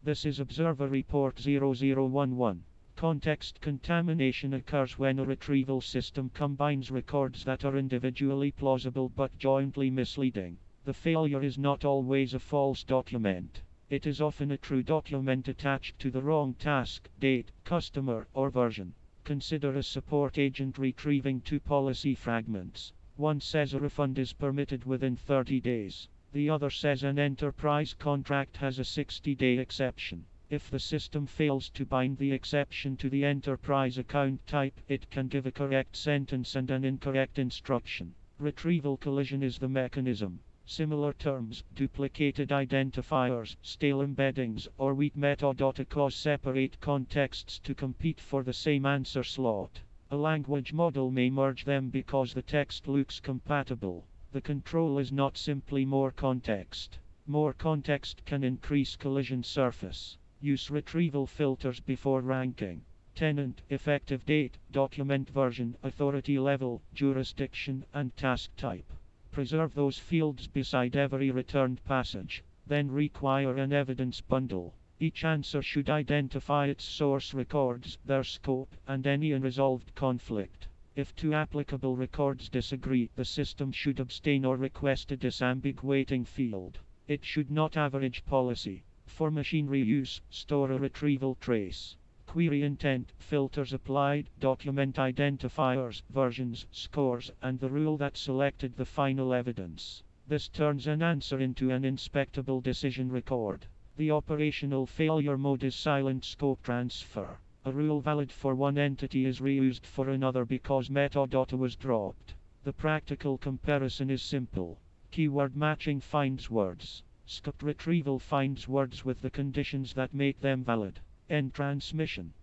This is Observer Report 0011. Context contamination occurs when a retrieval system combines records that are individually plausible but jointly misleading. The failure is not always a false document. It is often a true document attached to the wrong task, date, customer, or version. Consider a support agent retrieving two policy fragments. One says a refund is permitted within 30 days. The other says an enterprise contract has a 60-day exception. If the system fails to bind the exception to the enterprise account type, it can give a correct sentence and an incorrect instruction. Retrieval collision is the mechanism. Similar terms, duplicated identifiers, stale embeddings, or weak metadata cause separate contexts to compete for the same answer slot. A language model may merge them because the text looks compatible. The control is not simply more context. More context can increase collision surface. Use retrieval filters before ranking. Tenant, effective date, document version, authority level, jurisdiction, and task type. Preserve those fields beside every returned passage. Then require an evidence bundle. Each answer should identify its source records, their scope, and any unresolved conflict. If two applicable records disagree, the system should abstain or request a disambiguating field. It should not average policy. For machine reuse, store a retrieval trace. Query intent, filters applied, document identifiers, versions, scores, and the rule that selected the final evidence. This turns an answer into an inspectable decision record. The operational failure mode is silent scope transfer. A rule valid for one entity is reused for another because metadata was dropped. The practical comparison is simple. Keyword matching finds words. Scope retrieval finds words with the conditions that make them valid. End transmission.